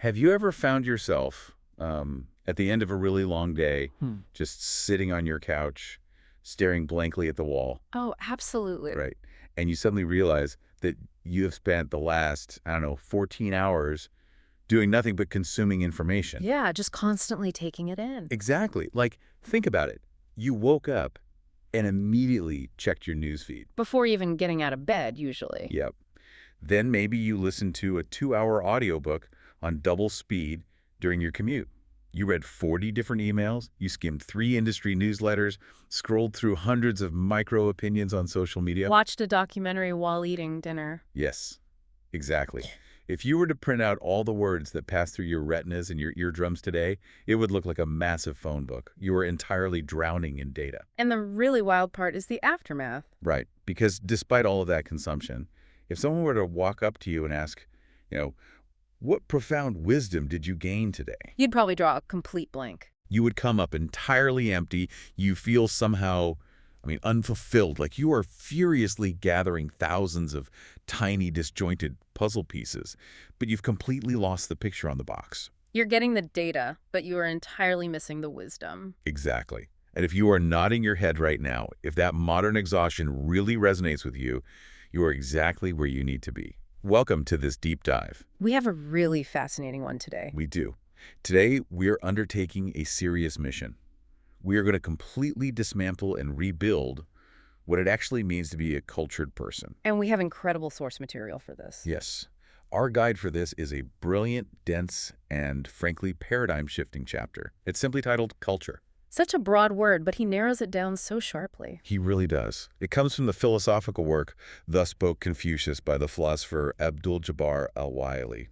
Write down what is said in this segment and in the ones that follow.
Have you ever found yourself at the end of a really long day, Hmm. just sitting on your couch, staring blankly at the wall, Oh, absolutely. right? And you suddenly realize that you have spent the last, I don't know, 14 hours doing nothing but consuming information. Yeah, just constantly taking it in. Exactly. Like, think about it. You woke up and immediately checked your news feed. Before even getting out of bed, usually. Yep. Then maybe you listened to a 2-hour audiobook on double speed during your commute. You read 40 different emails, you skimmed 3 industry newsletters, scrolled through hundreds of micro opinions on social media. Watched a documentary while eating dinner. Yes, exactly. If you were to print out all the words that pass through your retinas and your eardrums today, it would look like a massive phone book. You were entirely drowning in data. And the really wild part is the aftermath. Right, because despite all of that consumption, if someone were to walk up to you and ask, you know, what profound wisdom did you gain today? You'd probably draw a complete blank. You would come up entirely empty. You feel somehow, unfulfilled, like you are furiously gathering thousands of tiny, disjointed puzzle pieces, but you've completely lost the picture on the box. You're getting the data, but you are entirely missing the wisdom. Exactly. And if you are nodding your head right now, if that modern exhaustion really resonates with you, you are exactly where you need to be. Welcome to this deep dive. We have a really fascinating one today. We do. Today, we're undertaking a serious mission. We are going to completely dismantle and rebuild what it actually means to be a cultured person. And we have incredible source material for this. Yes. Our guide for this is a brilliant, dense, and frankly paradigm-shifting chapter. It's simply titled Culture. Such a broad word, but he narrows it down so sharply. He really does. It comes from the philosophical work, Thus Spoke Confucius, by the philosopher Abdul Jabbar Al-Waily.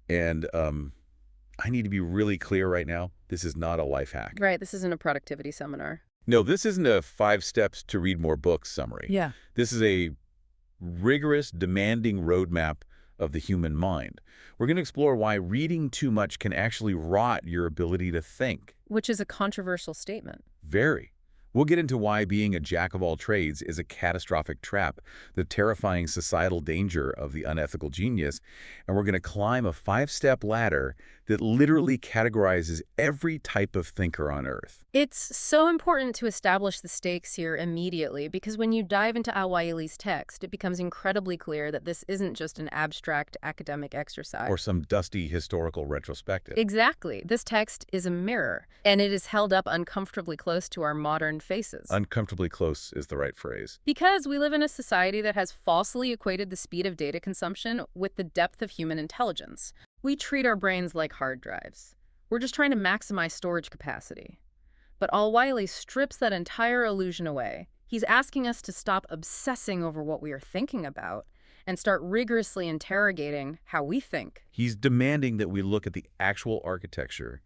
And I need to be really clear right now. This is not a life hack. Right, this isn't a productivity seminar. No, this isn't a 5 steps to read more books summary. Yeah. This is a rigorous, demanding roadmap of the human mind. We're going to explore why reading too much can actually rot your ability to think. Which is a controversial statement. Very. We'll get into why being a jack of all trades is a catastrophic trap, the terrifying societal danger of the unethical genius, and we're going to climb a 5-step ladder that literally categorizes every type of thinker on Earth. It's so important to establish the stakes here immediately because when you dive into Al-Waily's text, it becomes incredibly clear that this isn't just an abstract academic exercise. Or some dusty historical retrospective. Exactly. This text is a mirror, and it is held up uncomfortably close to our modern faces. Uncomfortably close is the right phrase. Because we live in a society that has falsely equated the speed of data consumption with the depth of human intelligence. We treat our brains like hard drives. We're just trying to maximize storage capacity. But Al-Waily strips that entire illusion away. He's asking us to stop obsessing over what we are thinking about and start rigorously interrogating how we think. He's demanding that we look at the actual architecture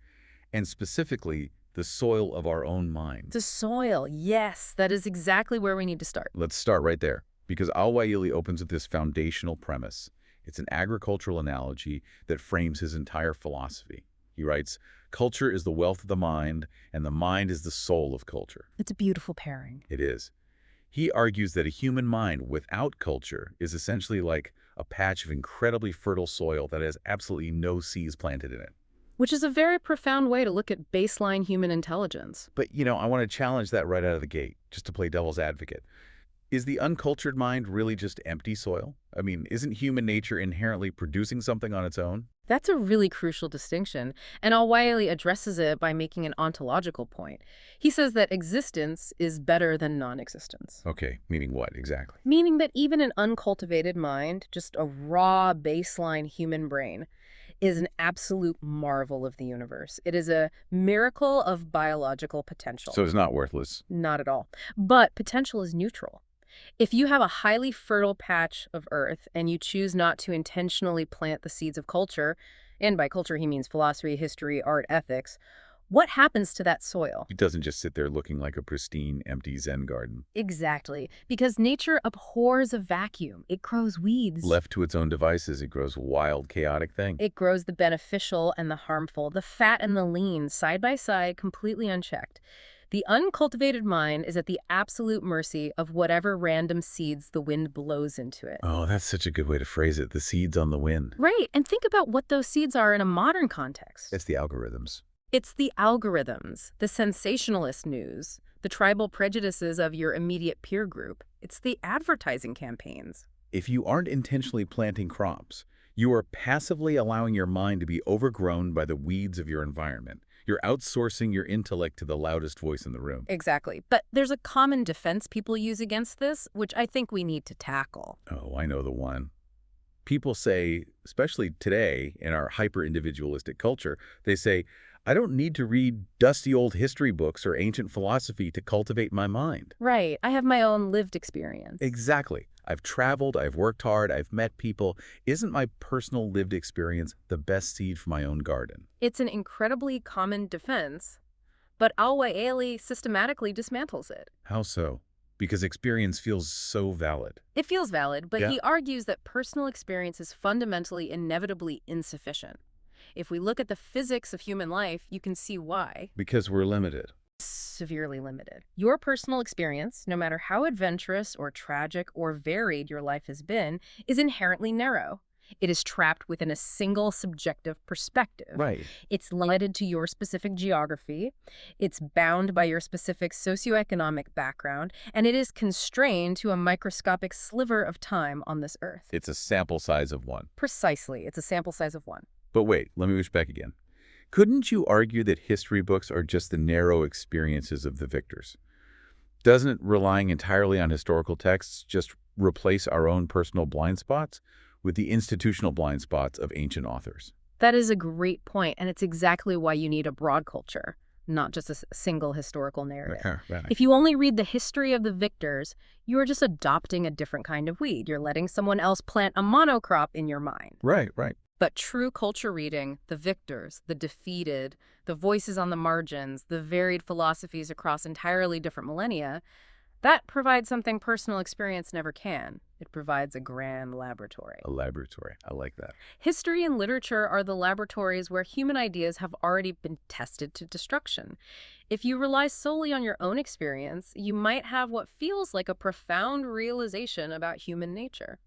and specifically the soil of our own mind. The soil, yes, that is exactly where we need to start. Let's start right there, because Al-Waily opens with this foundational premise. It's an agricultural analogy that frames his entire philosophy. He writes, "Culture is the wealth of the mind, and the mind is the soul of culture." It's a beautiful pairing. It is. He argues that a human mind without culture is essentially like a patch of incredibly fertile soil that has absolutely no seeds planted in it. Which is a very profound way to look at baseline human intelligence. But, I want to challenge that right out of the gate, just to play devil's advocate. Is the uncultured mind really just empty soil? Isn't human nature inherently producing something on its own? That's a really crucial distinction, and Al-Waily addresses it by making an ontological point. He says that existence is better than non-existence. Okay, meaning what exactly? Meaning that even an uncultivated mind, just a raw baseline human brain, is an absolute marvel of the universe. It is a miracle of biological potential. So it's not worthless. Not at all. But potential is neutral. If you have a highly fertile patch of earth and you choose not to intentionally plant the seeds of culture, and by culture he means philosophy, history, art, ethics, what happens to that soil? It doesn't just sit there looking like a pristine, empty Zen garden. Exactly. Because nature abhors a vacuum. It grows weeds. Left to its own devices, it grows wild, chaotic thing. It grows the beneficial and the harmful, the fat and the lean, side by side, completely unchecked. The uncultivated mind is at the absolute mercy of whatever random seeds the wind blows into it. Oh, that's such a good way to phrase it. The seeds on the wind. Right, and think about what those seeds are in a modern context. It's the algorithms. It's the algorithms, the sensationalist news, the tribal prejudices of your immediate peer group. It's the advertising campaigns. If you aren't intentionally planting crops, you are passively allowing your mind to be overgrown by the weeds of your environment. You're outsourcing your intellect to the loudest voice in the room. Exactly. But there's a common defense people use against this, which I think we need to tackle. Oh, I know the one. People say, especially today in our hyper-individualistic culture, they say, I don't need to read dusty old history books or ancient philosophy to cultivate my mind. Right. I have my own lived experience. Exactly. I've traveled, I've worked hard, I've met people. Isn't my personal lived experience the best seed for my own garden? It's an incredibly common defense, but Al-Waily systematically dismantles it. How so? Because experience feels so valid. It feels valid, but Yeah. he argues that personal experience is fundamentally inevitably insufficient. If we look at the physics of human life, you can see why. Because we're limited. Severely limited. Your personal experience, no matter how adventurous or tragic or varied your life has been, is inherently narrow. It is trapped within a single subjective perspective. Right. It's limited to your specific geography, it's bound by your specific socioeconomic background, and it is constrained to a microscopic sliver of time on this earth. It's a sample size of one. Precisely. It's a sample size of one. But wait, let me push back again. Couldn't you argue that history books are just the narrow experiences of the victors? Doesn't relying entirely on historical texts just replace our own personal blind spots with the institutional blind spots of ancient authors? That is a great point, and it's exactly why you need a broad culture, not just a single historical narrative. Right. If you only read the history of the victors, you are just adopting a different kind of weed. You're letting someone else plant a monocrop in your mind. Right. But true culture reading, the victors, the defeated, the voices on the margins, the varied philosophies across entirely different millennia, that provides something personal experience never can. It provides a grand laboratory. A laboratory. I like that. History and literature are the laboratories where human ideas have already been tested to destruction. If you rely solely on your own experience, you might have what feels like a profound realization about human nature.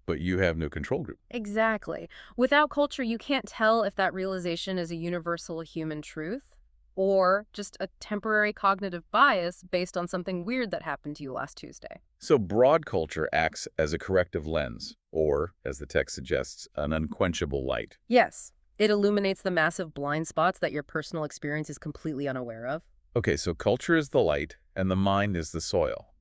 But you have no control group. Exactly. Without culture, you can't tell if that realization is a universal human truth or just a temporary cognitive bias based on something weird that happened to you last Tuesday. So broad culture acts as a corrective lens, or, as the text suggests, an unquenchable light. Yes, it illuminates the massive blind spots that your personal experience is completely unaware of. Okay, so culture is the light, and the mind is the soil.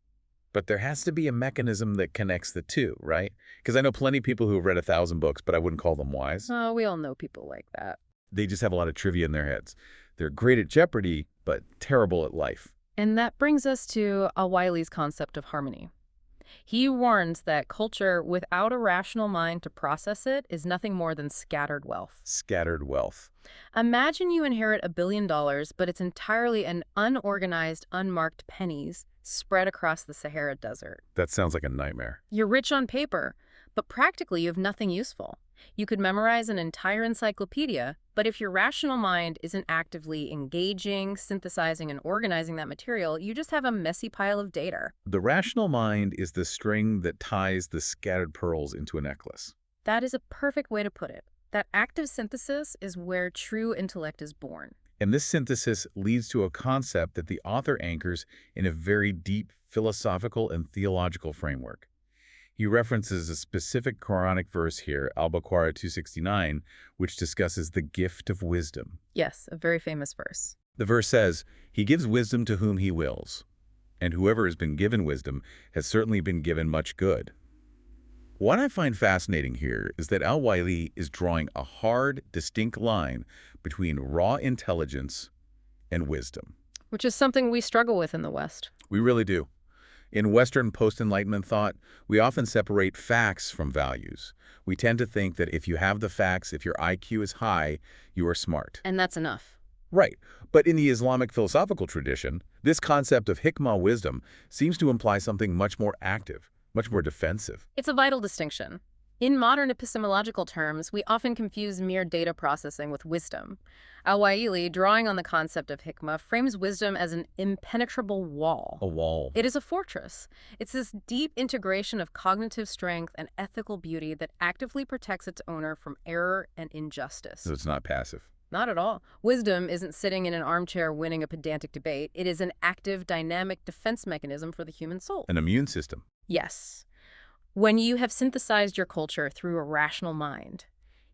But there has to be a mechanism that connects the two, right? Because I know plenty of people who have read 1,000 books, but I wouldn't call them wise. Oh, we all know people like that. They just have a lot of trivia in their heads. They're great at Jeopardy, but terrible at life. And that brings us to Al-Waily's concept of harmony. He warns that culture without a rational mind to process it is nothing more than scattered wealth. Scattered wealth. Imagine you inherit $1 billion, but it's entirely an unorganized, unmarked pennies spread across the Sahara Desert. That sounds like a nightmare. You're rich on paper, but practically you have nothing useful. You could memorize an entire encyclopedia, but if your rational mind isn't actively engaging, synthesizing, and organizing that material, you just have a messy pile of data. The rational mind is the string that ties the scattered pearls into a necklace. That is a perfect way to put it. That active synthesis is where true intellect is born. And this synthesis leads to a concept that the author anchors in a very deep philosophical and theological framework. He references a specific Quranic verse here, Al-Baqarah 269, which discusses the gift of wisdom. Yes, a very famous verse. The verse says, "He gives wisdom to whom he wills, and whoever has been given wisdom has certainly been given much good." What I find fascinating here is that Al-Waily is drawing a hard, distinct line between raw intelligence and wisdom. Which is something we struggle with in the West. We really do. In Western post-Enlightenment thought, we often separate facts from values. We tend to think that if you have the facts, if your IQ is high, you are smart. And that's enough. Right. But in the Islamic philosophical tradition, this concept of hikmah wisdom seems to imply something much more active, much more defensive. It's a vital distinction. In modern epistemological terms, we often confuse mere data processing with wisdom. Al-Waily, drawing on the concept of hikmah, frames wisdom as an impenetrable wall. A wall. It is a fortress. It's this deep integration of cognitive strength and ethical beauty that actively protects its owner from error and injustice. So it's not passive. Not at all. Wisdom isn't sitting in an armchair winning a pedantic debate. It is an active, dynamic defense mechanism for the human soul. An immune system. Yes. When you have synthesized your culture through a rational mind,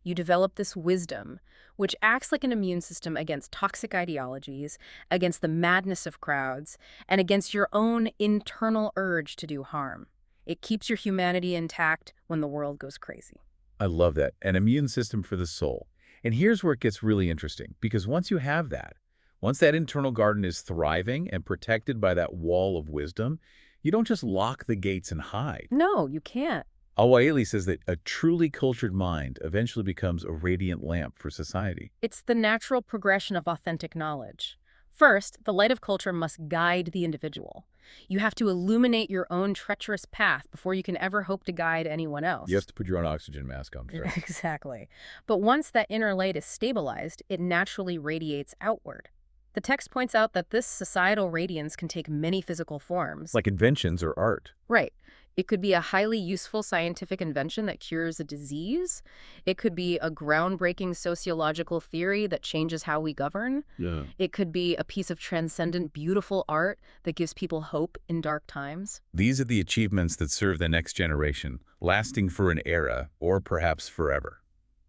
you develop this wisdom, which acts like an immune system against toxic ideologies, against the madness of crowds, and against your own internal urge to do harm. It keeps your humanity intact when the world goes crazy. I love that. An immune system for the soul. And here's where it gets really interesting, because once you have that, once that internal garden is thriving and protected by that wall of wisdom, you don't just lock the gates and hide. No, you can't. Al-Waily says that a truly cultured mind eventually becomes a radiant lamp for society. It's the natural progression of authentic knowledge. First, the light of culture must guide the individual. You have to illuminate your own treacherous path before you can ever hope to guide anyone else. You have to put your own oxygen mask on first. Exactly. But once that inner light is stabilized, it naturally radiates outward. The text points out that this societal radiance can take many physical forms. Like inventions or art. Right. It could be a highly useful scientific invention that cures a disease. It could be a groundbreaking sociological theory that changes how we govern. Yeah. It could be a piece of transcendent, beautiful art that gives people hope in dark times. These are the achievements that serve the next generation, lasting for an era or perhaps forever.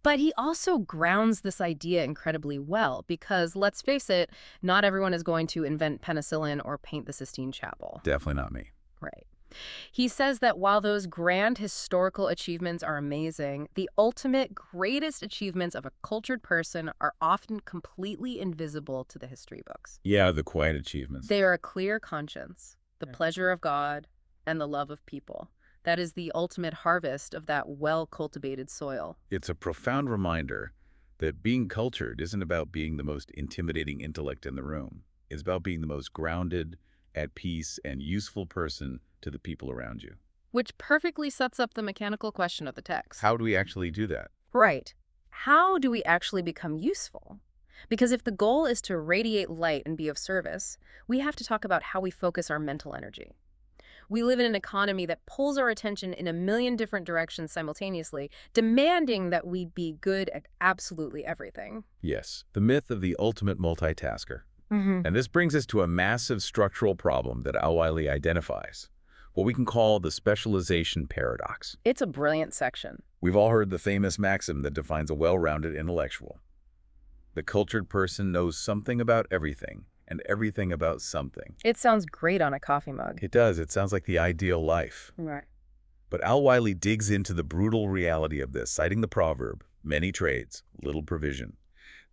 But he also grounds this idea incredibly well because, let's face it, not everyone is going to invent penicillin or paint the Sistine Chapel. Definitely not me. Right. He says that while those grand historical achievements are amazing, the ultimate greatest achievements of a cultured person are often completely invisible to the history books. Yeah, the quiet achievements. They are a clear conscience, the pleasure of God, and the love of people. That is the ultimate harvest of that well-cultivated soil. It's a profound reminder that being cultured isn't about being the most intimidating intellect in the room. It's about being the most grounded, at peace, and useful person to the people around you. Which perfectly sets up the mechanical question of the text. How do we actually do that? Right. How do we actually become useful? Because if the goal is to radiate light and be of service, we have to talk about how we focus our mental energy. We live in an economy that pulls our attention in a million different directions simultaneously, demanding that we be good at absolutely everything. Yes, the myth of the ultimate multitasker. Mm-hmm. And this brings us to a massive structural problem that Al-Waily identifies, what we can call the specialization paradox. It's a brilliant section. We've all heard the famous maxim that defines a well-rounded intellectual. The cultured person knows something about everything, and everything about something. It sounds great on a coffee mug. It does. It sounds like the ideal life. Right. But Al-Waily digs into the brutal reality of this, citing the proverb, many trades, little provision.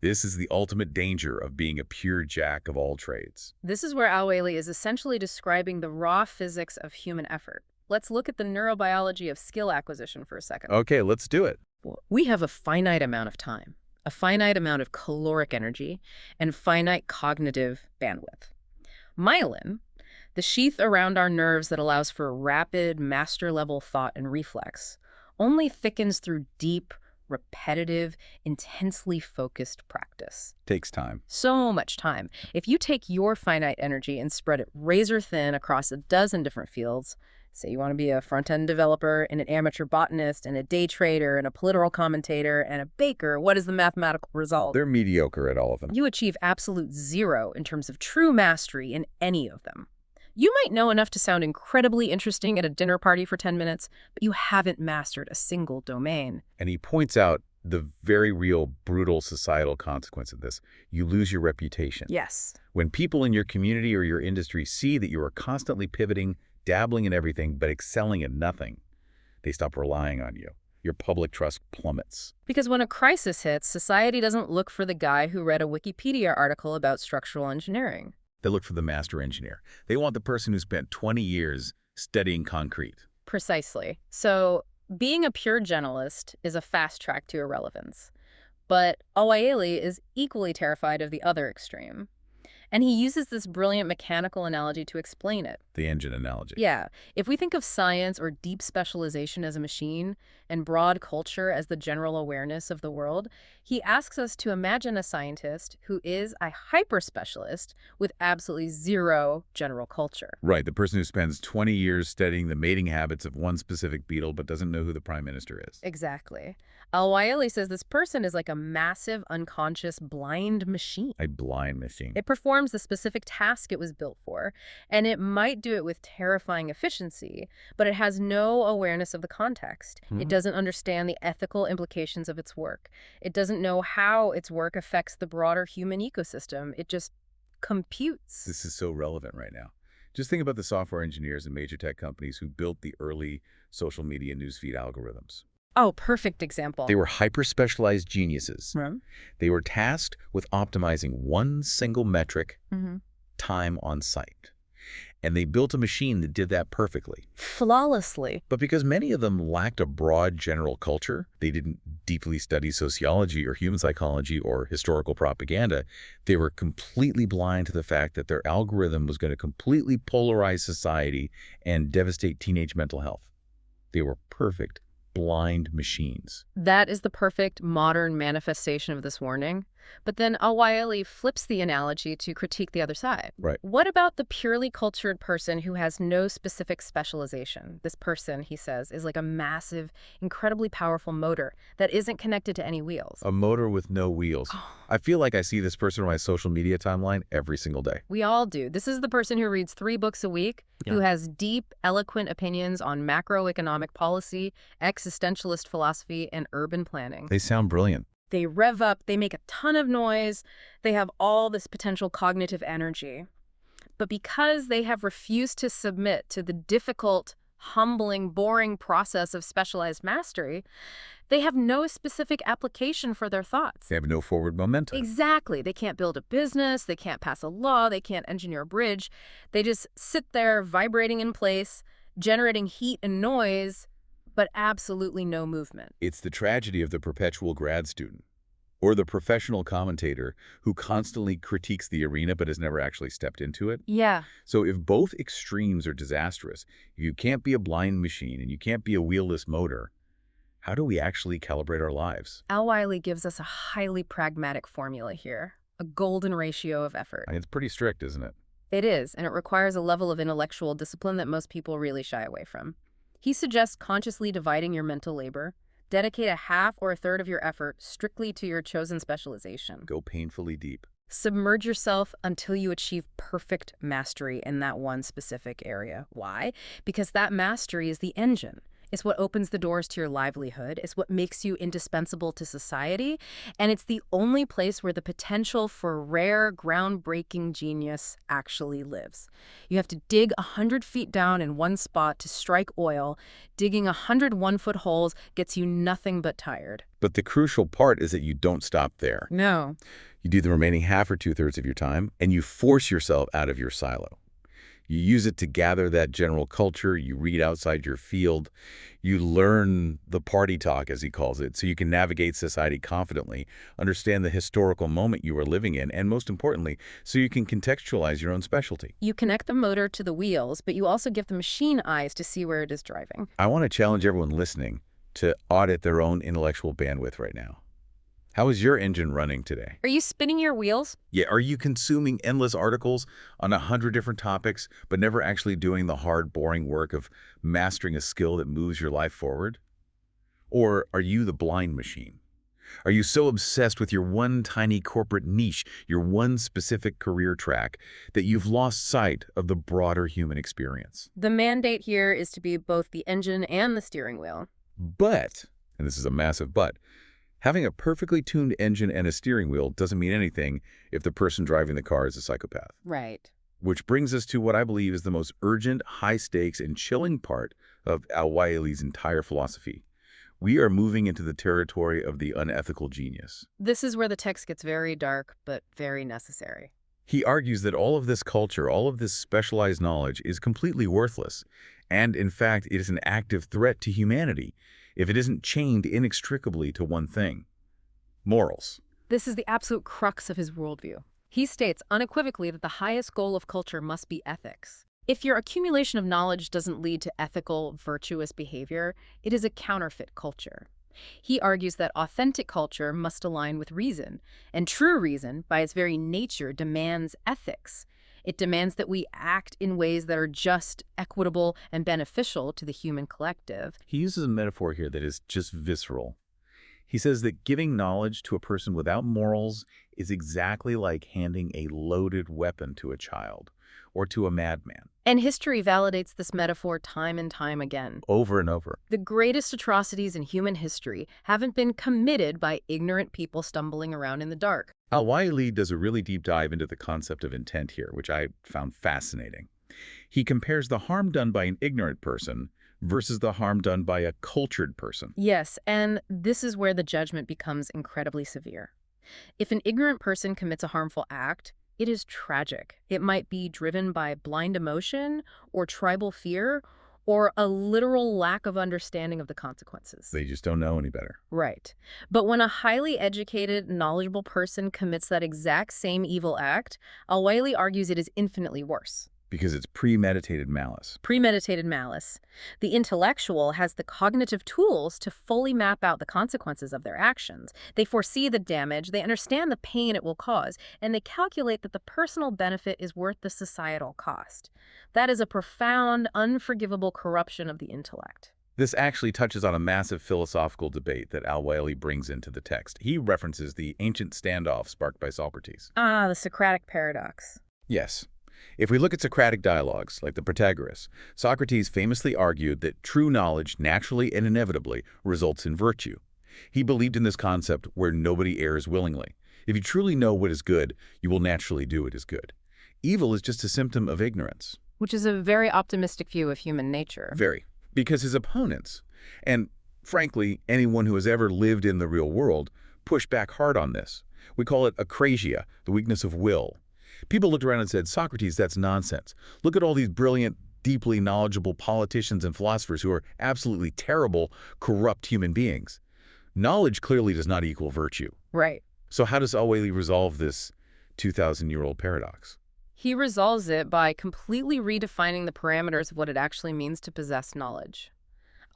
This is the ultimate danger of being a pure jack of all trades. This is where Al-Waily is essentially describing the raw physics of human effort. Let's look at the neurobiology of skill acquisition for a second. Okay, let's do it. We have a finite amount of time, a finite amount of caloric energy, and finite cognitive bandwidth. Myelin, the sheath around our nerves that allows for rapid, master-level thought and reflex, only thickens through deep, repetitive, intensely focused practice. Takes time. So much time. If you take your finite energy and spread it razor thin across a dozen different fields, say you want to be a front-end developer and an amateur botanist and a day trader and a political commentator and a baker, what is the mathematical result? They're mediocre at all of them. You achieve absolute zero in terms of true mastery in any of them. You might know enough to sound incredibly interesting at a dinner party for 10 minutes, but you haven't mastered a single domain. And he points out the very real, brutal societal consequence of this. You lose your reputation. Yes. When people in your community or your industry see that you are constantly pivoting, dabbling in everything, but excelling at nothing, they stop relying on you. Your public trust plummets. Because when a crisis hits, society doesn't look for the guy who read a Wikipedia article about structural engineering. They look for the master engineer. They want the person who spent 20 years studying concrete. Precisely. So being a pure generalist is a fast track to irrelevance. But Al-Waily is equally terrified of the other extreme. And he uses this brilliant mechanical analogy to explain it. the engine analogy. Yeah, if we think of science or deep specialization as a machine and broad culture as the general awareness of the world, he asks us to imagine a scientist who is a hyper-specialist with absolutely zero general culture. Right, the person who spends 20 years studying the mating habits of one specific beetle but doesn't know who the prime minister is. Exactly. Al-Waily says this person is like a massive, unconscious, blind machine. A blind machine. It performs the specific task it was built for, and it might do it with terrifying efficiency, but it has no awareness of the context. It doesn't understand the ethical implications of its work. It doesn't know how its work affects the broader human ecosystem. It just computes. This is so relevant right now. Just think about the software engineers in major tech companies who built the early social media newsfeed algorithms. Oh, perfect example. They were hyper-specialized geniuses. Right. They were tasked with optimizing one single metric, time on site. And they built a machine that did that perfectly. Flawlessly. But because many of them lacked a broad general culture, they didn't deeply study sociology or human psychology or historical propaganda, they were completely blind to the fact that their algorithm was going to completely polarize society and devastate teenage mental health. They were perfect, blind machines. That is the perfect modern manifestation of this warning. But then Al-Waily flips the analogy to critique the other side. Right. What about the purely cultured person who has no specific specialization? This person, he says, is like a massive, incredibly powerful motor that isn't connected to any wheels. A motor with no wheels. I feel like I see this person on my social media timeline every single day. We all do. This is the person who reads 3 books a week, who has deep, eloquent opinions on macroeconomic policy, existentialist philosophy, and urban planning. They sound brilliant. They rev up, they make a ton of noise, they have all this potential cognitive energy. But because they have refused to submit to the difficult, humbling, boring process of specialized mastery, they have no specific application for their thoughts. They have no forward momentum. Exactly. They can't build a business, they can't pass a law, they can't engineer a bridge. They just sit there vibrating in place, generating heat and noise, but absolutely no movement. It's the tragedy of the perpetual grad student, or the professional commentator who constantly critiques the arena but has never actually stepped into it. Yeah. So if both extremes are disastrous, if you can't be a blind machine and you can't be a wheelless motor, how do we actually calibrate our lives? Al-Waily gives us a highly pragmatic formula here, a golden ratio of effort. It's pretty strict, isn't it? It is, and it requires a level of intellectual discipline that most people really shy away from. He suggests consciously dividing your mental labor. Dedicate a half or a third of your effort strictly to your chosen specialization. Go painfully deep. Submerge yourself until you achieve perfect mastery in that one specific area. Why? Because that mastery is the engine. It's what opens the doors to your livelihood. It's what makes you indispensable to society. And it's the only place where the potential for rare, groundbreaking genius actually lives. You have to dig 100 feet down in one spot to strike oil. Digging 100 one-foot holes gets you nothing but tired. But the crucial part is that you don't stop there. No. You do the remaining half or two-thirds of your time, and you force yourself out of your silo. You use it to gather that general culture, you read outside your field, you learn the party talk, as he calls it, so you can navigate society confidently, understand the historical moment you are living in, and most importantly, so you can contextualize your own specialty. You connect the motor to the wheels, but you also give the machine eyes to see where it is driving. I want to challenge everyone listening to audit their own intellectual bandwidth right now. How is your engine running today? Are you spinning your wheels? Yeah, are you consuming endless articles on 100 different topics, but never actually doing the hard, boring work of mastering a skill that moves your life forward? Or are you the blind machine? Are you so obsessed with your one tiny corporate niche, your one specific career track, that you've lost sight of the broader human experience? The mandate here is to be both the engine and the steering wheel. But, and this is a massive but, having a perfectly tuned engine and a steering wheel doesn't mean anything if the person driving the car is a psychopath. Right. Which brings us to what I believe is the most urgent, high-stakes, and chilling part of Al-Waily's entire philosophy. We are moving into the territory of the unethical genius. This is where the text gets very dark, but very necessary. He argues that all of this culture, all of this specialized knowledge is completely worthless, and in fact, it is an active threat to humanity if it isn't chained inextricably to one thing: morals. This is the absolute crux of his worldview. He states unequivocally that the highest goal of culture must be ethics. If your accumulation of knowledge doesn't lead to ethical, virtuous behavior, it is a counterfeit culture. He argues that authentic culture must align with reason, and true reason, by its very nature, demands ethics. It demands that we act in ways that are just, equitable, and beneficial to the human collective. He uses a metaphor here that is just visceral. He says that giving knowledge to a person without morals is exactly like handing a loaded weapon to a child or to a madman. And history validates this metaphor time and time again. Over and over. The greatest atrocities in human history haven't been committed by ignorant people stumbling around in the dark. Al-Waily does a really deep dive into the concept of intent here, which I found fascinating. He compares the harm done by an ignorant person versus the harm done by a cultured person. Yes, and this is where the judgment becomes incredibly severe. If an ignorant person commits a harmful act, it is tragic. It might be driven by blind emotion or tribal fear or a literal lack of understanding of the consequences. They just don't know any better. Right. But when a highly educated, knowledgeable person commits that exact same evil act, Al-Waily argues it is infinitely worse. Because it's premeditated malice. Premeditated malice. The intellectual has the cognitive tools to fully map out the consequences of their actions. They foresee the damage, they understand the pain it will cause, and they calculate that the personal benefit is worth the societal cost. That is a profound, unforgivable corruption of the intellect. This actually touches on a massive philosophical debate that Al-Waily brings into the text. He references the ancient standoff sparked by Socrates. Ah, the Socratic paradox. Yes. If we look at Socratic dialogues, like the Protagoras, Socrates famously argued that true knowledge naturally and inevitably results in virtue. He believed in this concept where nobody errs willingly. If you truly know what is good, you will naturally do what is good. Evil is just a symptom of ignorance. Which is a very optimistic view of human nature. Very. Because his opponents, and frankly, anyone who has ever lived in the real world, push back hard on this. We call it akrasia, the weakness of will. People looked around and said, Socrates, that's nonsense. Look at all these brilliant, deeply knowledgeable politicians and philosophers who are absolutely terrible, corrupt human beings. Knowledge clearly does not equal virtue. Right. So how does Al-Waily resolve this 2,000-year-old paradox? He resolves it by completely redefining the parameters of what it actually means to possess knowledge.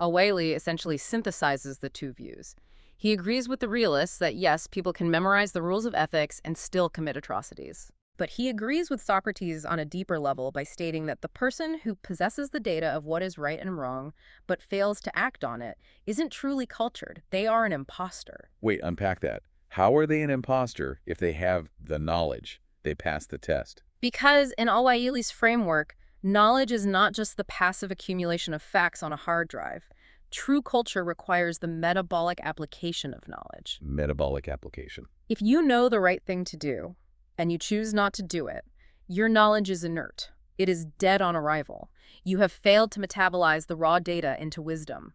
Al-Waily essentially synthesizes the two views. He agrees with the realists that, yes, people can memorize the rules of ethics and still commit atrocities. But he agrees with Socrates on a deeper level by stating that the person who possesses the data of what is right and wrong, but fails to act on it, isn't truly cultured. They are an imposter. Wait, unpack that. How are they an imposter if they have the knowledge? They pass the test. Because in Al-Waily's framework, knowledge is not just the passive accumulation of facts on a hard drive. True culture requires the metabolic application of knowledge. Metabolic application. If you know the right thing to do, and you choose not to do it, your knowledge is inert. It is dead on arrival. You have failed to metabolize the raw data into wisdom.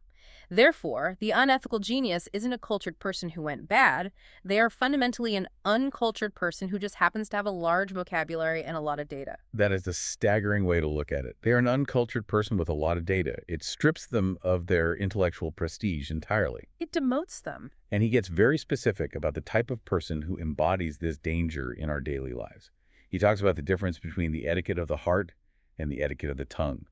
Therefore, the unethical genius isn't a cultured person who went bad. They are fundamentally an uncultured person who just happens to have a large vocabulary and a lot of data. That is a staggering way to look at it. They are an uncultured person with a lot of data. It strips them of their intellectual prestige entirely. It demotes them. And he gets very specific about the type of person who embodies this danger in our daily lives. He talks about the difference between the etiquette of the heart and the etiquette of the tongue.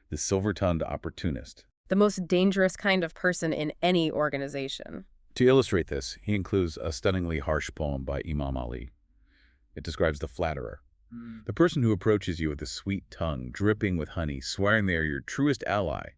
The silver-tongued opportunist. The most dangerous kind of person in any organization. To illustrate this, he includes a stunningly harsh poem by Imam Ali. It describes the flatterer. The person who approaches you with a sweet tongue, dripping with honey, swearing they are your truest ally.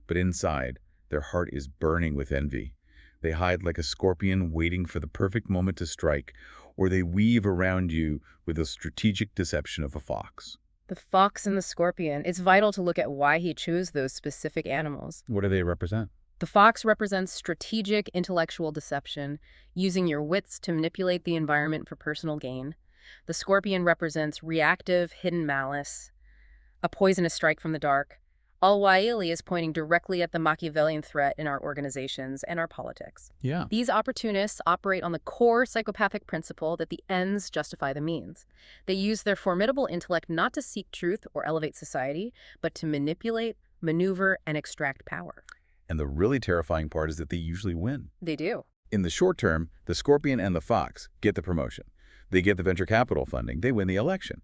But inside, their heart is burning with envy. They hide like a scorpion waiting for the perfect moment to strike, or they weave around you with the strategic deception of a fox. The fox and the scorpion. It's vital to look at why he chose those specific animals. What do they represent? The fox represents strategic intellectual deception, using your wits to manipulate the environment for personal gain. The scorpion represents reactive, hidden malice, a poisonous strike from the dark. Al-Waily is pointing directly at the Machiavellian threat in our organizations and our politics. Yeah. These opportunists operate on the core psychopathic principle that the ends justify the means. They use their formidable intellect not to seek truth or elevate society, but to manipulate, maneuver, and extract power. And the really terrifying part is that they usually win. They do. In the short term, the scorpion and the fox get the promotion. They get the venture capital funding. They win the election.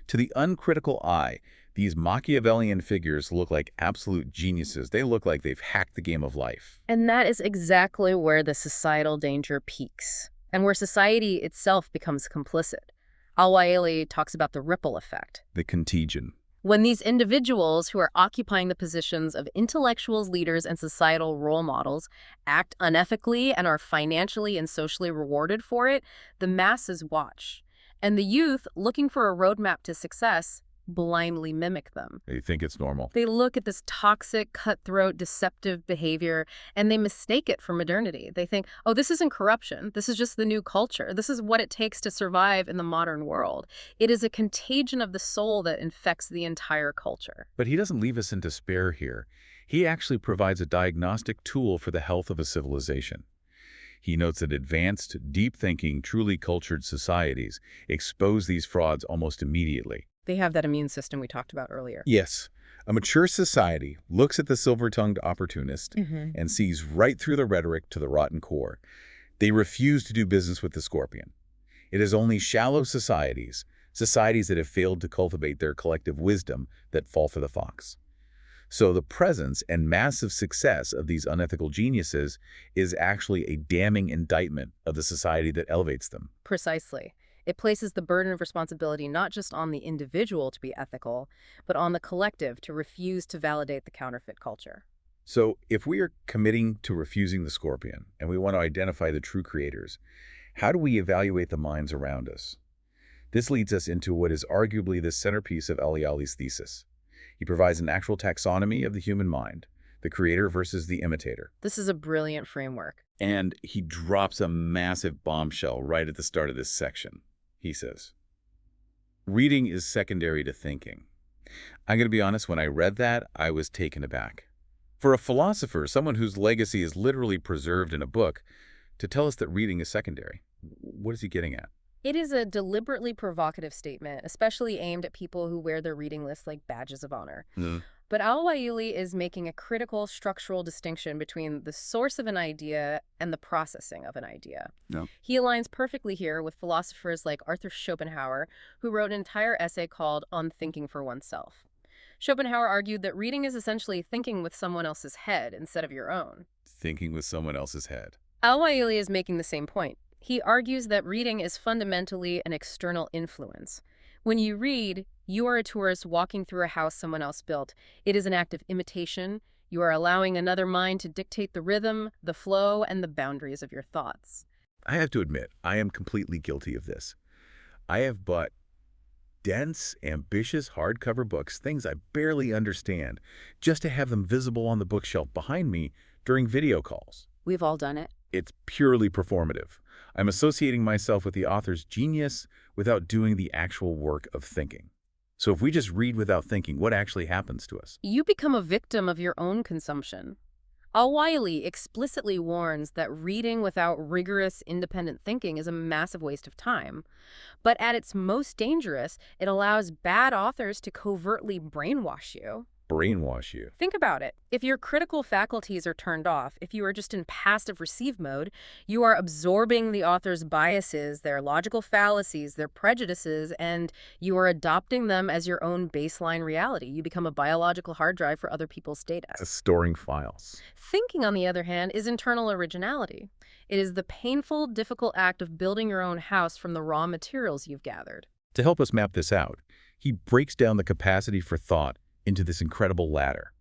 To the uncritical eye, These Machiavellian figures look like absolute geniuses. They look like they've hacked the game of life. And that is exactly where the societal danger peaks, and where society itself becomes complicit. Al-Waily talks about the ripple effect. The contagion. When these individuals who are occupying the positions of intellectuals, leaders, and societal role models act unethically and are financially and socially rewarded for it, the masses watch. And the youth, looking for a roadmap to success, blindly mimic them. They think it's normal. They look at this toxic, cutthroat, deceptive behavior, and they mistake it for modernity. They think, oh, this isn't corruption. This is just the new culture. This is what it takes to survive in the modern world. It is a contagion of the soul that infects the entire culture. But he doesn't leave us in despair here. He actually provides a diagnostic tool for the health of a civilization. He notes that advanced, deep-thinking, truly cultured societies expose these frauds almost immediately. They have that immune system we talked about earlier. Yes, a mature society looks at the silver-tongued opportunist and sees right through the rhetoric to the rotten core. They refuse to do business with the scorpion. It is only shallow societies, societies that have failed to cultivate their collective wisdom, that fall for the fox. So the presence and massive success of these unethical geniuses is actually a damning indictment of the society that elevates them. Precisely. It places the burden of responsibility not just on the individual to be ethical, but on the collective to refuse to validate the counterfeit culture. So if we are committing to refusing the scorpion and we want to identify the true creators, how do we evaluate the minds around us? This leads us into what is arguably the centerpiece of Al-Waily's thesis. He provides an actual taxonomy of the human mind, the creator versus the imitator. This is a brilliant framework. And he drops a massive bombshell right at the start of this section. He says, reading is secondary to thinking. I'm going to be honest, when I read that, I was taken aback. For a philosopher, someone whose legacy is literally preserved in a book, to tell us that reading is secondary, what is he getting at? It is a deliberately provocative statement, especially aimed at people who wear their reading lists like badges of honor. But Al-Waily is making a critical structural distinction between the source of an idea and the processing of an idea. He aligns perfectly here with philosophers like Arthur Schopenhauer, who wrote an entire essay called On Thinking for Oneself. Schopenhauer argued that reading is essentially thinking with someone else's head instead of your own. Thinking with someone else's head. Al-Waily is making the same point. He argues that reading is fundamentally an external influence. When you read, you are a tourist walking through a house someone else built. It is an act of imitation. You are allowing another mind to dictate the rhythm, the flow, and the boundaries of your thoughts. I have to admit, I am completely guilty of this. I have bought dense, ambitious hardcover books, things I barely understand, just to have them visible on the bookshelf behind me during video calls. We've all done it. It's purely performative. I'm associating myself with the author's genius without doing the actual work of thinking. So if we just read without thinking, what actually happens to us? You become a victim of your own consumption. Al-Waily explicitly warns that reading without rigorous, independent thinking is a massive waste of time. But at its most dangerous, it allows bad authors to covertly brainwash you. Brainwash you. Think about it. If your critical faculties are turned off, if you are just in passive receive mode, you are absorbing the author's biases, their logical fallacies, their prejudices, and you are adopting them as your own baseline reality. You become a biological hard drive for other people's data. It's storing files. Thinking, on the other hand, is internal originality. It is the painful, difficult act of building your own house from the raw materials you've gathered. To help us map this out, he breaks down the capacity for thought into this incredible ladder.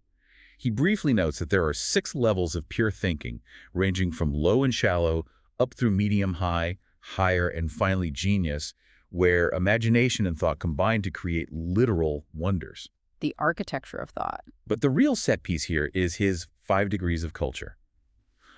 He briefly notes that there are 6 levels of pure thinking, ranging from low and shallow, up through medium-high, higher, and finally genius, where imagination and thought combine to create literal wonders. The architecture of thought. But the real set piece here is his 5 degrees of culture.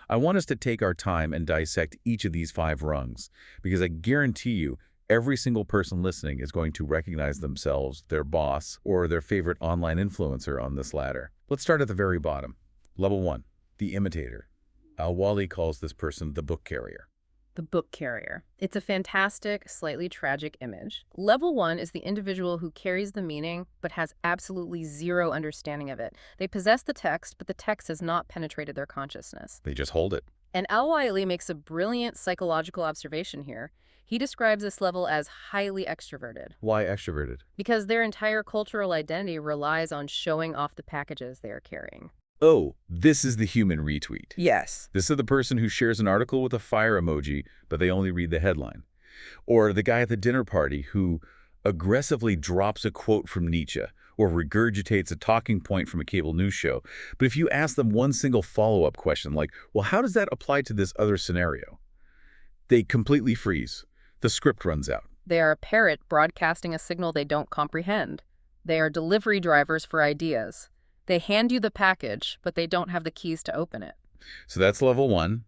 I want us to take our time and dissect each of these 5 rungs, because I guarantee you, every single person listening is going to recognize themselves, their boss, or their favorite online influencer on this ladder. Let's start at the very bottom. Level 1, the imitator. Al-Waily calls this person the book carrier. The book carrier. It's a fantastic, slightly tragic image. Level 1 is the individual who carries the meaning but has absolutely zero understanding of it. They possess the text, but the text has not penetrated their consciousness. They just hold it. And Al-Waily makes a brilliant psychological observation here. He describes this level as highly extroverted Why extroverted? because their entire cultural identity relies on showing off the packages they are carrying. Oh, this is the human retweet. Yes. This is the person who shares an article with a fire emoji, but they only read the headline. Or the guy at the dinner party who aggressively drops a quote from Nietzsche or regurgitates a talking point from a cable news show. But if you ask them one single follow-up question like, well, how does that apply to this other scenario? They completely freeze. The script runs out. They are a parrot broadcasting a signal they don't comprehend. They are delivery drivers for ideas. They hand you the package, but they don't have the keys to open it. So that's level 1.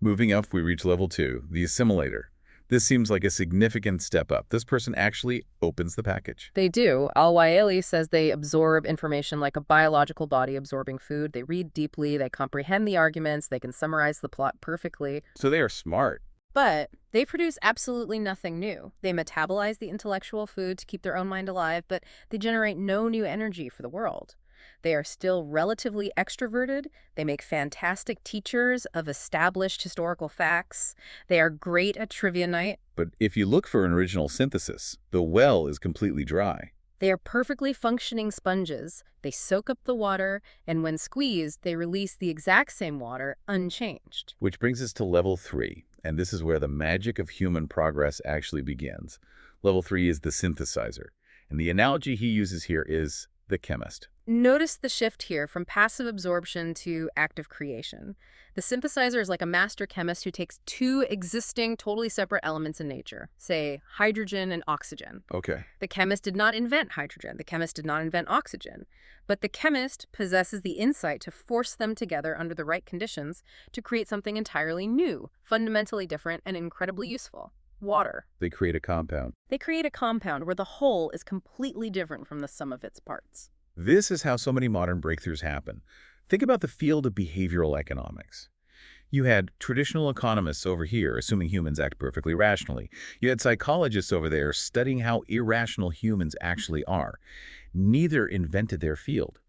Moving up, we reach level 2, the assimilator. This seems like a significant step up. This person actually opens the package. They do. Al-Waily says they absorb information like a biological body absorbing food. They read deeply, they comprehend the arguments, they can summarize the plot perfectly. So they are smart. But they produce absolutely nothing new. They metabolize the intellectual food to keep their own mind alive, but they generate no new energy for the world. They are still relatively extroverted. They make fantastic teachers of established historical facts. They are great at trivia night. But if you look for an original synthesis, the well is completely dry. They are perfectly functioning sponges. They soak up the water, and when squeezed, they release the exact same water unchanged. Which brings us to level 3, and this is where the magic of human progress actually begins. Level 3 is the synthesizer, and the analogy he uses here is the chemist. Notice the shift here from passive absorption to active creation. The synthesizer is like a master chemist who takes two existing, totally separate elements in nature, say hydrogen and oxygen. Okay. The chemist did not invent hydrogen. The chemist did not invent oxygen. But the chemist possesses the insight to force them together under the right conditions to create something entirely new, fundamentally different, and incredibly useful. Water. They create a compound. They create a compound where the whole is completely different from the sum of its parts. This is how so many modern breakthroughs happen. Think about the field of behavioral economics. You had traditional economists over here assuming humans act perfectly rationally. You had psychologists over there studying how irrational humans actually are. Neither invented their field.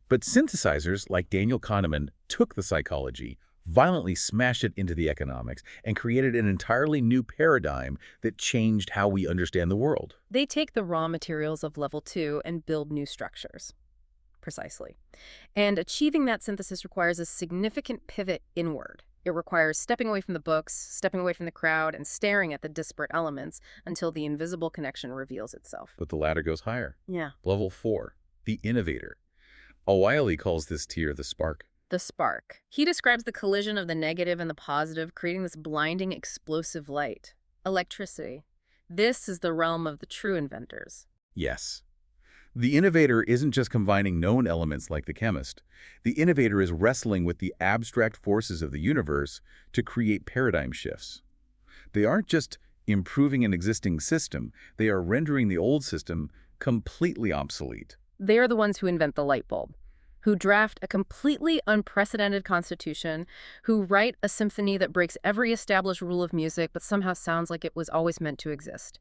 But synthesizers like Daniel Kahneman took the psychology, violently smashed it into the economics, and created an entirely new paradigm that changed how we understand the world. They take the raw materials of level 2 and build new structures. Precisely. And achieving that synthesis requires a significant pivot inward. It requires stepping away from the books, stepping away from the crowd, and staring at the disparate elements until the invisible connection reveals itself. But the ladder goes higher. Yeah. Level 4, the innovator. Al-Waily calls this tier the spark. The spark. He describes the collision of the negative and the positive, creating this blinding, explosive light. Electricity. This is the realm of the true inventors. Yes. The innovator isn't just combining known elements like the chemist. The innovator is wrestling with the abstract forces of the universe to create paradigm shifts. They aren't just improving an existing system, they are rendering the old system completely obsolete. They are the ones who invent the light bulb, who draft a completely unprecedented constitution, who write a symphony that breaks every established rule of music but somehow sounds like it was always meant to exist.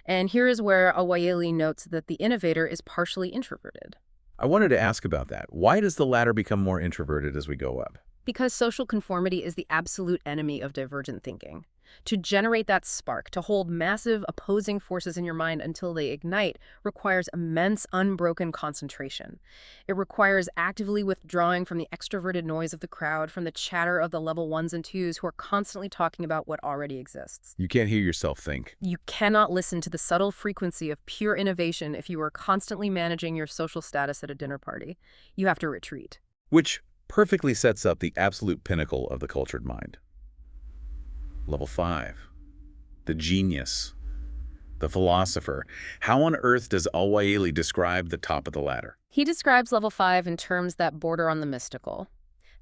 And here is where Al-Waily notes that the innovator is partially introverted. I wanted to ask about that. Why does the latter become more introverted as we go up? Because social conformity is the absolute enemy of divergent thinking. To generate that spark, to hold massive opposing forces in your mind until they ignite, requires immense unbroken concentration. It requires actively withdrawing from the extroverted noise of the crowd, from the chatter of the level 1s and 2s who are constantly talking about what already exists. You can't hear yourself think. You cannot listen to the subtle frequency of pure innovation if you are constantly managing your social status at a dinner party. You have to retreat. Which perfectly sets up the absolute pinnacle of the cultured mind. Level 5. The genius. The philosopher. How on earth does Al-Waily describe the top of the ladder? He describes level 5 in terms that border on the mystical.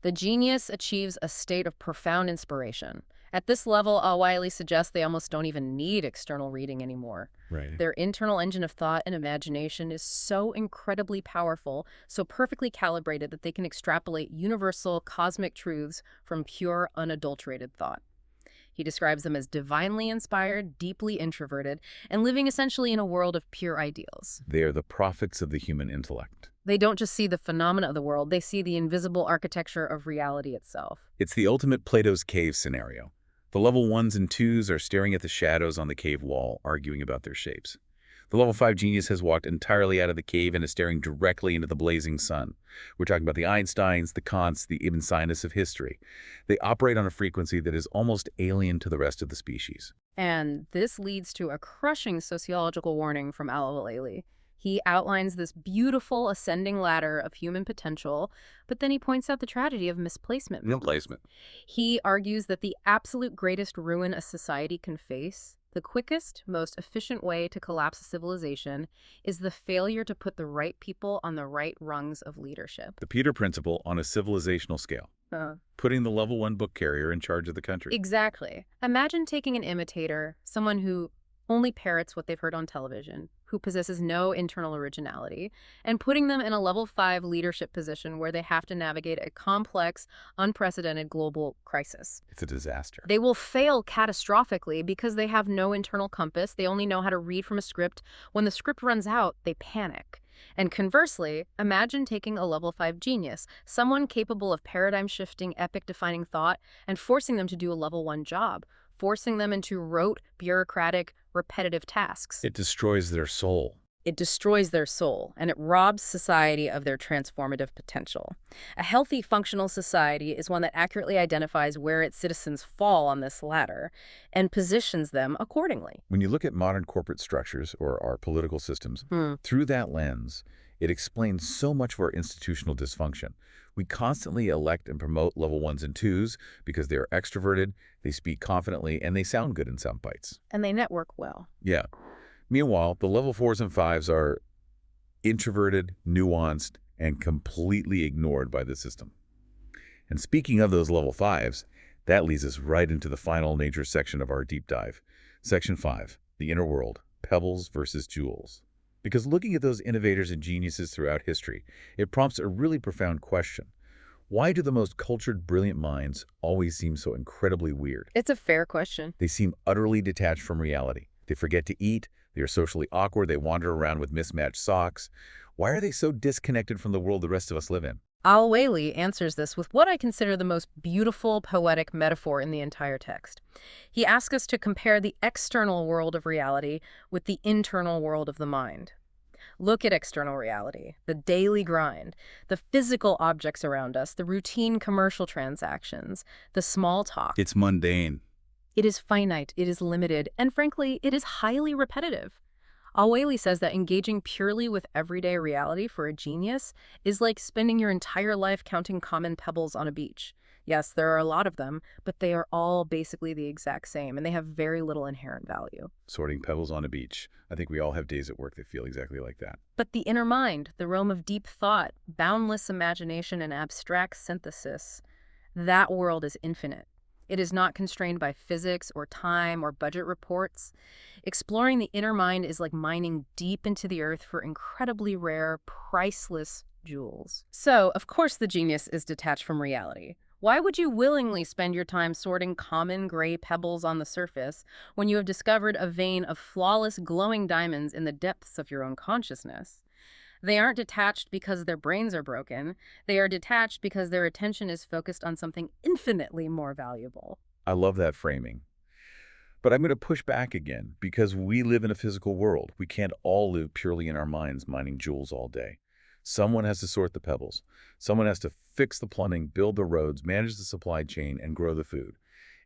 The genius achieves a state of profound inspiration. At this level, Al-Waily suggests they almost don't even need external reading anymore. Right. Their internal engine of thought and imagination is so incredibly powerful, so perfectly calibrated that they can extrapolate universal cosmic truths from pure, unadulterated thought. He describes them as divinely inspired, deeply introverted, and living essentially in a world of pure ideals. They are the prophets of the human intellect. They don't just see the phenomena of the world, they see the invisible architecture of reality itself. It's the ultimate Plato's cave scenario. The level 1s and 2s are staring at the shadows on the cave wall, arguing about their shapes. The level 5 genius has walked entirely out of the cave and is staring directly into the blazing sun. We're talking about the Einsteins, the Kants, the Ibn Sinus of history. They operate on a frequency that is almost alien to the rest of the species. And this leads to a crushing sociological warning from Al-Waily. He outlines this beautiful ascending ladder of human potential, but then he points out the tragedy of misplacement. Misplacement. He argues that the absolute greatest ruin a society can face, the quickest, most efficient way to collapse a civilization, is the failure to put the right people on the right rungs of leadership. The Peter Principle on a civilizational scale. Putting the level 1 book carrier in charge of the country. Exactly. Imagine taking an imitator, someone who only parrots what they've heard on television, who possesses no internal originality, and putting them in a level 5 leadership position where they have to navigate a complex, unprecedented global crisis. It's a disaster. They will fail catastrophically because they have no internal compass. They only know how to read from a script. When the script runs out, they panic. And conversely, imagine taking a level 5 genius, someone capable of paradigm-shifting, epic-defining thought, and forcing them to do a level 1 job, forcing them into rote, bureaucratic, repetitive tasks. It destroys their soul. It destroys their soul, and it robs society of their transformative potential. A healthy, functional society is one that accurately identifies where its citizens fall on this ladder and positions them accordingly. When you look at modern corporate structures or our political systems, through that lens, it explains so much of our institutional dysfunction. We constantly elect and promote level 1s and 2s because they are extroverted, they speak confidently, and they sound good in sound bites. And they network well. Yeah. Meanwhile, the level 4s and 5s are introverted, nuanced, and completely ignored by the system. And speaking of those level 5s, that leads us right into the final nature section of our deep dive. Section 5, the inner world, pebbles versus jewels. Because looking at those innovators and geniuses throughout history, it prompts a really profound question. Why do the most cultured, brilliant minds always seem so incredibly weird? It's a fair question. They seem utterly detached from reality. They forget to eat. They are socially awkward. They wander around with mismatched socks. Why are they so disconnected from the world the rest of us live in? Al-Waily answers this with what I consider the most beautiful poetic metaphor in the entire text. He asks us to compare the external world of reality with the internal world of the mind. Look at external reality, the daily grind, the physical objects around us, the routine commercial transactions, the small talk. It's mundane. It is finite, it is limited, and frankly, it is highly repetitive. Al-Waily says that engaging purely with everyday reality for a genius is like spending your entire life counting common pebbles on a beach. Yes, there are a lot of them, but they are all basically the exact same, and they have very little inherent value. Sorting pebbles on a beach. I think we all have days at work that feel exactly like that. But the inner mind, the realm of deep thought, boundless imagination, and abstract synthesis, that world is infinite. It is not constrained by physics or time or budget reports. Exploring the inner mind is like mining deep into the earth for incredibly rare, priceless jewels. So, of course, the genius is detached from reality. Why would you willingly spend your time sorting common gray pebbles on the surface when you have discovered a vein of flawless, glowing diamonds in the depths of your own consciousness? They aren't detached because their brains are broken. They are detached because their attention is focused on something infinitely more valuable. I love that framing. But I'm going to push back again because we live in a physical world. We can't all live purely in our minds mining jewels all day. Someone has to sort the pebbles. Someone has to fix the plumbing, build the roads, manage the supply chain, and grow the food.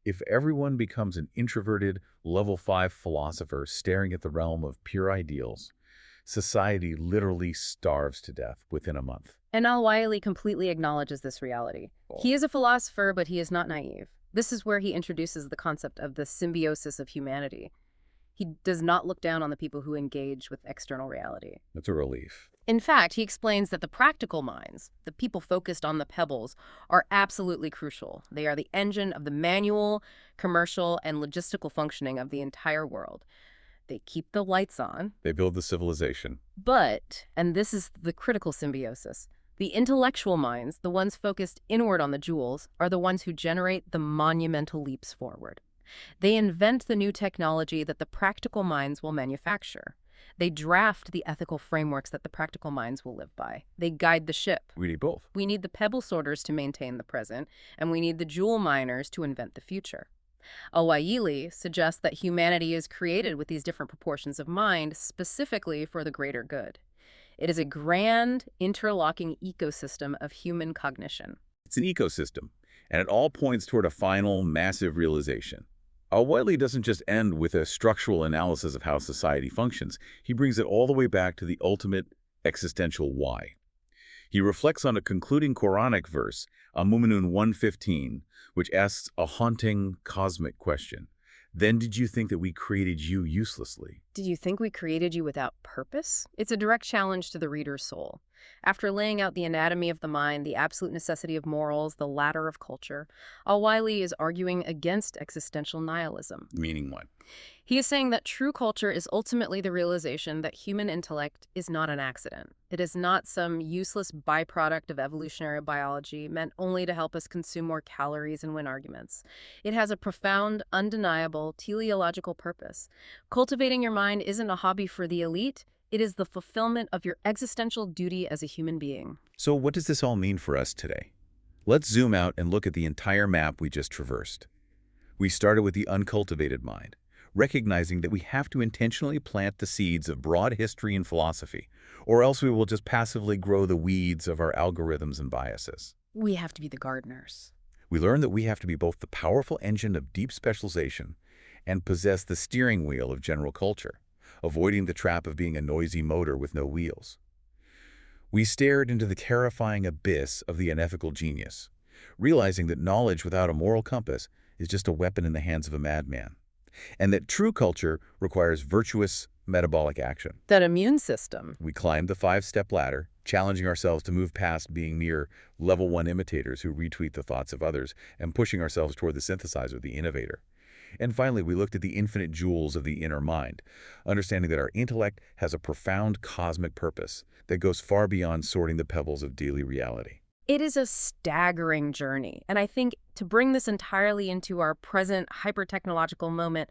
If everyone becomes an introverted, level 5 philosopher staring at the realm of pure ideals, society literally starves to death within a month. And Al-Waily completely acknowledges this reality. He is a philosopher, but he is not naive. This is where he introduces the concept of the symbiosis of humanity. He does not look down on the people who engage with external reality. That's a relief. In fact, he explains that the practical minds, the people focused on the pebbles, are absolutely crucial. They are the engine of the manual, commercial, and logistical functioning of the entire world. They keep the lights on. They build the civilization. But, and this is the critical symbiosis, the intellectual minds, the ones focused inward on the jewels, are the ones who generate the monumental leaps forward. They invent the new technology that the practical minds will manufacture. They draft the ethical frameworks that the practical minds will live by. They guide the ship. We need both. We need the pebble sorters to maintain the present, and we need the jewel miners to invent the future. Al-Waily suggests that humanity is created with these different proportions of mind specifically for the greater good. It is a grand, interlocking ecosystem of human cognition. It's an ecosystem, and it all points toward a final, massive realization. Al-Waily doesn't just end with a structural analysis of how society functions. He brings it all the way back to the ultimate existential why. He reflects on a concluding Quranic verse, Al-Mu'minun 1:15, which asks a haunting cosmic question. Then did you think that we created you uselessly? Did you think we created you without purpose? It's a direct challenge to the reader's soul. After laying out the anatomy of the mind, the absolute necessity of morals, the ladder of culture, Al-Waily is arguing against existential nihilism. Meaning what? He is saying that true culture is ultimately the realization that human intellect is not an accident. It is not some useless byproduct of evolutionary biology meant only to help us consume more calories and win arguments. It has a profound, undeniable, teleological purpose. Cultivating your mind isn't a hobby for the elite. It is the fulfillment of your existential duty as a human being. So what does this all mean for us today? Let's zoom out and look at the entire map we just traversed. We started with the uncultivated mind, recognizing that we have to intentionally plant the seeds of broad history and philosophy, or else we will just passively grow the weeds of our algorithms and biases. We have to be the gardeners. We learned that we have to be both the powerful engine of deep specialization and possess the steering wheel of general culture, avoiding the trap of being a noisy motor with no wheels. We stared into the terrifying abyss of the unethical genius, realizing that knowledge without a moral compass is just a weapon in the hands of a madman, and that true culture requires virtuous metabolic action. That immune system. We climbed the 5-step ladder, challenging ourselves to move past being mere level 1 imitators who retweet the thoughts of others and pushing ourselves toward the synthesizer, the innovator. And finally, we looked at the infinite jewels of the inner mind, understanding that our intellect has a profound cosmic purpose that goes far beyond sorting the pebbles of daily reality. It is a staggering journey, and I think to bring this entirely into our present hyper-technological moment,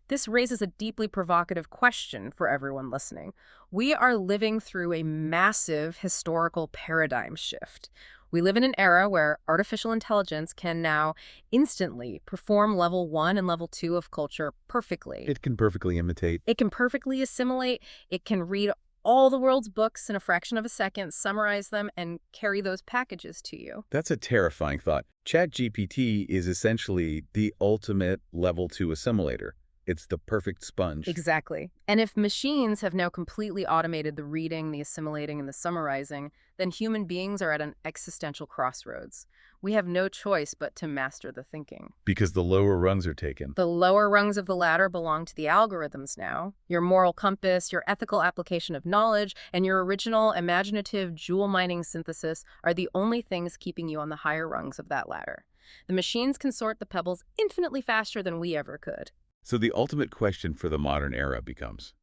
this raises a deeply provocative question for everyone listening. We are living through a massive historical paradigm shift. We live in an era where artificial intelligence can now instantly perform level 1 and level 2 of culture perfectly. It can perfectly imitate. It can perfectly assimilate. It can read all the world's books in a fraction of a second, summarize them, and carry those packages to you. That's a terrifying thought. ChatGPT is essentially the ultimate level 2 assimilator. It's the perfect sponge. Exactly. And if machines have now completely automated the reading, the assimilating, and the summarizing, then human beings are at an existential crossroads. We have no choice but to master the thinking. Because the lower rungs are taken. The lower rungs of the ladder belong to the algorithms now. Your moral compass, your ethical application of knowledge, and your original imaginative jewel mining synthesis are the only things keeping you on the higher rungs of that ladder. The machines can sort the pebbles infinitely faster than we ever could. So the ultimate question for the modern era becomes,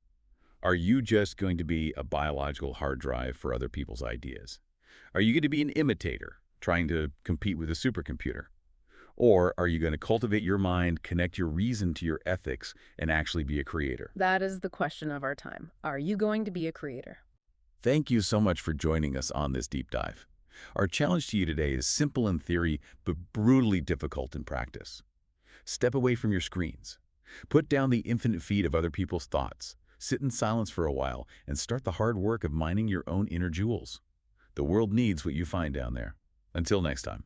are you just going to be a biological hard drive for other people's ideas? Are you going to be an imitator, trying to compete with a supercomputer? Or are you going to cultivate your mind, connect your reason to your ethics, and actually be a creator? That is the question of our time. Are you going to be a creator? Thank you so much for joining us on this deep dive. Our challenge to you today is simple in theory, but brutally difficult in practice. Step away from your screens. Put down the infinite feed of other people's thoughts. Sit in silence for a while and start the hard work of mining your own inner jewels. The world needs what you find down there. Until next time.